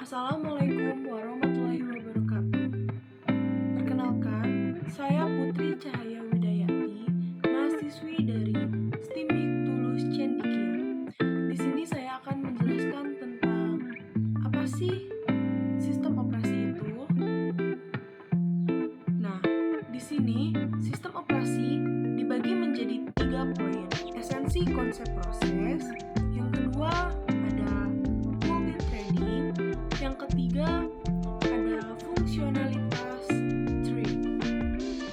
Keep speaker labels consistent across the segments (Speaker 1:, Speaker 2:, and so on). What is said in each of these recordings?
Speaker 1: Assalamualaikum warahmatullahi wabarakatuh. Perkenalkan, saya Putri Cahaya Widayati, mahasiswi dari STIMIK Tulus Cendikia. Di sini saya akan menjelaskan tentang apa sih sistem operasi itu. Nah, di sini sistem operasi dibagi menjadi 3 poin. Esensi konsep proses, yang kedua ada multithreading, yang ketiga ada fungsionalitas tree.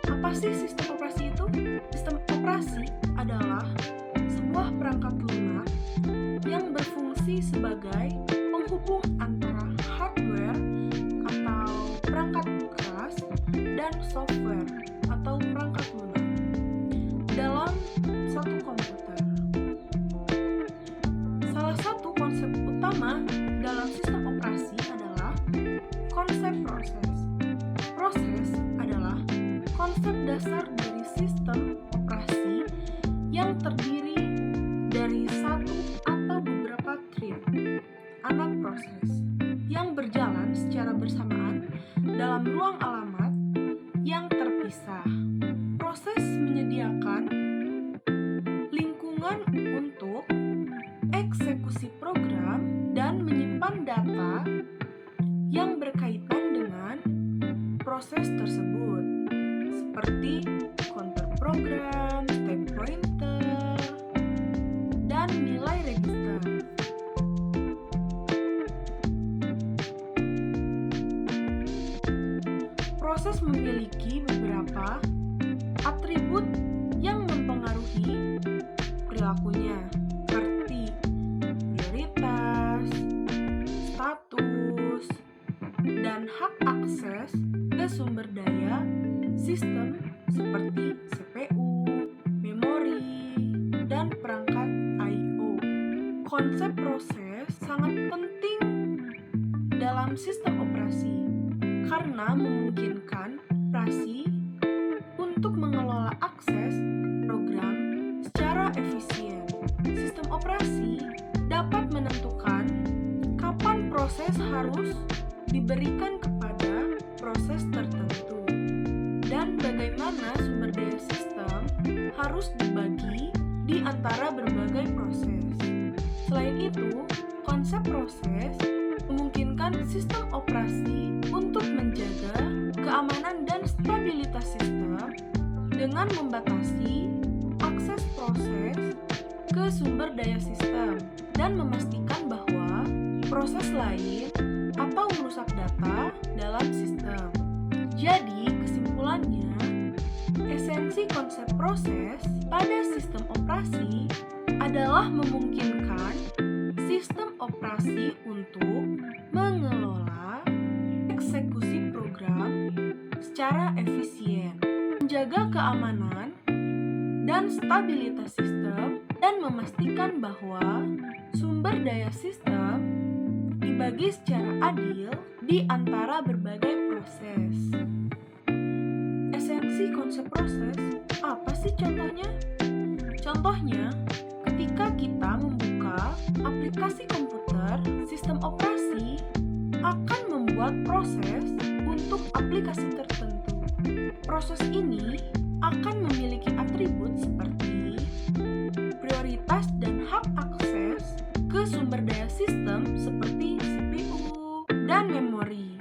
Speaker 1: Apa sih sistem operasi itu? Sistem operasi adalah sebuah perangkat lunak yang berfungsi sebagai penghubung antara hardware atau perangkat keras dan software atau perangkat lunak dalam satu komputer. Salah satu konsep utama dalam sistem operasi adalah konsep proses. Proses adalah konsep dasar dari sistem operasi yang terdiri dari satu atau beberapa thread, anak proses, yang berjalan secara bersamaan dalam ruang alamat yang terpisah. Proses menyediakan lingkungan untuk eksekusi program dan menyimpan data yang berkaitan dengan proses tersebut, seperti counter program, step pointer, dan nilai register. Proses memiliki beberapa atribut yang mempengaruhi perilakunya, seperti prioritas, status, dan hak akses ke sumber daya sistem seperti CPU, memori, dan perangkat I/O. Konsep proses sangat penting dalam sistem operasi karena memungkinkan operasi untuk mengelola akses program secara efisien. Sistem operasi dapat menentukan kapan proses harus diberikan kepada proses tertentu dan bagaimana sumber daya sistem harus dibagi di antara berbagai proses. Selain itu, konsep proses memungkinkan sistem operasi untuk menjaga keamanan dan stabilitas sistem dengan membatasi akses proses ke sumber daya sistem dan memastikan bahwa proses lain atau merusak data dalam sistem. Jadi, kesimpulannya, esensi konsep proses pada sistem operasi adalah memungkinkan sistem operasi untuk mengelola eksekusi program secara efisien, menjaga keamanan dan stabilitas sistem, dan memastikan bahwa sumber daya sistem dibagi secara adil di antara berbagai proses. Esensi konsep proses apa sih contohnya? Contohnya, ketika kita membuka aplikasi komputer, sistem operasi akan membuat proses untuk aplikasi tertentu. Proses ini akan memiliki atribut seperti prioritas dan hak akses ke sumber daya sistem seperti CPU dan memori.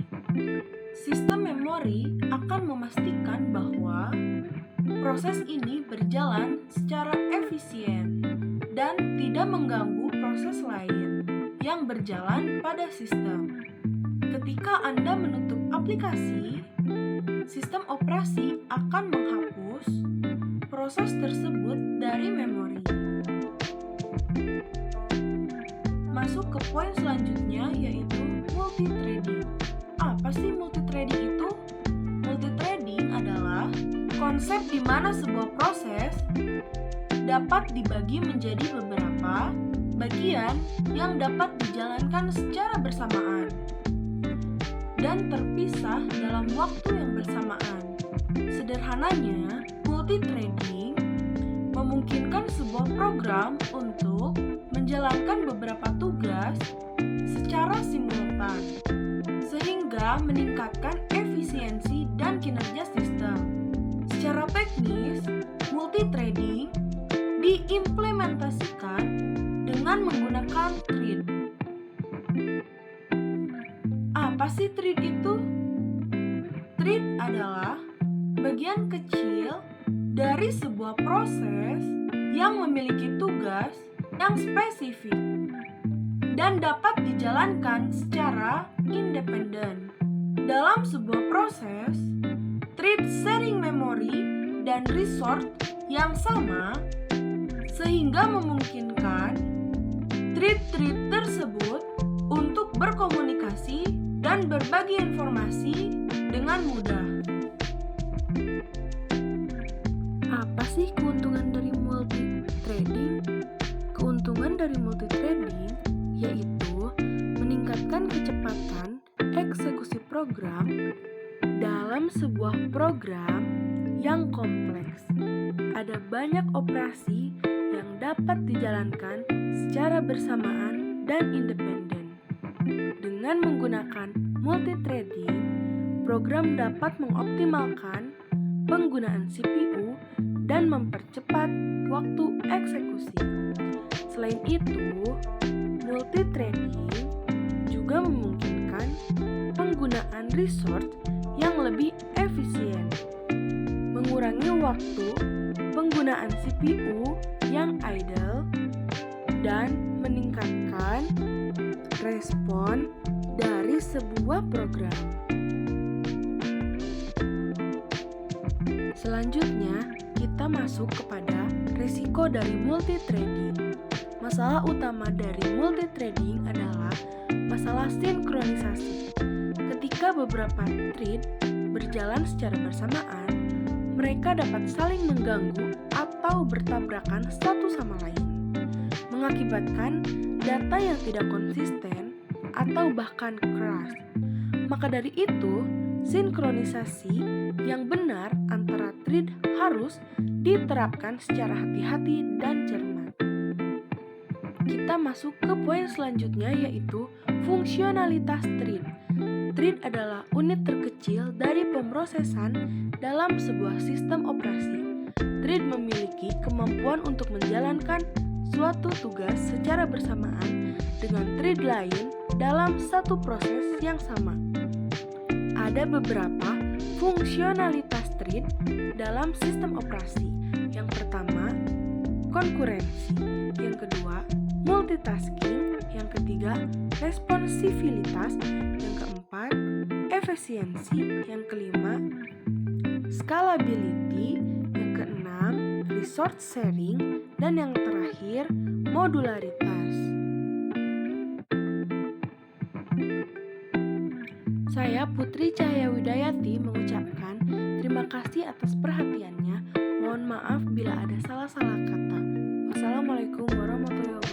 Speaker 1: Sistem memori akan memastikan bahwa proses ini berjalan secara efisien dan tidak mengganggu proses lain yang berjalan pada sistem. Ketika Anda menutup aplikasi, sistem operasi akan menghapus proses tersebut dari memori. Masuk ke poin selanjutnya, yaitu multithreading. Apa sih multithreading itu? Multithreading adalah konsep di mana sebuah proses dapat dibagi menjadi beberapa bagian yang dapat dijalankan secara bersamaan dan terpisah dalam waktu yang bersamaan. Sederhananya, multithreading memungkinkan sebuah program untuk menjalankan beberapa tugas secara simultan sehingga meningkatkan efisiensi dan kinerja sistem. Secara teknis, multithreading diimplementasikan dengan menggunakan thread. Apa sih thread itu? Thread adalah bagian kecil dari sebuah proses yang memiliki tugas yang spesifik dan dapat dijalankan secara independen. Dalam sebuah proses, thread sharing memori dan resource yang sama sehingga memungkinkan thread-thread tersebut untuk berkomunikasi dan berbagi informasi dengan mudah. Apa sih keuntungan dari multithreading? Keuntungan dari multithreading yaitu meningkatkan kecepatan eksekusi program dalam sebuah program yang kompleks. Ada banyak operasi yang dapat dijalankan secara bersamaan dan independen. Dengan menggunakan multithreading, program dapat mengoptimalkan penggunaan CPU dan mempercepat waktu eksekusi. Selain itu, multithreading juga memungkinkan penggunaan resource yang lebih efisien, mengurangi waktu penggunaan CPU yang idle, dan meningkatkan respon dari sebuah program. Selanjutnya, kita masuk kepada risiko dari multithreading. Masalah utama dari multithreading adalah masalah sinkronisasi. Ketika beberapa thread berjalan secara bersamaan, mereka dapat saling mengganggu atau bertabrakan satu sama lain, mengakibatkan data yang tidak konsisten atau bahkan crash. Maka dari itu, sinkronisasi yang benar antara thread harus diterapkan secara hati-hati dan cermat. Kita masuk ke poin selanjutnya, yaitu fungsionalitas thread. Thread adalah unit terkecil dari pemrosesan dalam sebuah sistem operasi. Thread memiliki kemampuan untuk menjalankan suatu tugas secara bersamaan dengan thread lain dalam satu proses yang sama. Ada beberapa fungsionalitas thread dalam sistem operasi. Yang pertama, konkurensi. Yang kedua, multitasking. Yang ketiga, responsivitas. Yang keempat, efisiensi. Yang kelima, scalability. Yang keenam, resource sharing. Dan yang terakhir, modularitas. Saya Putri Cahaya Widayati mengucapkan terima kasih atas perhatiannya. Mohon maaf bila ada salah-salah kata. Wassalamualaikum warahmatullahi wabarakatuh.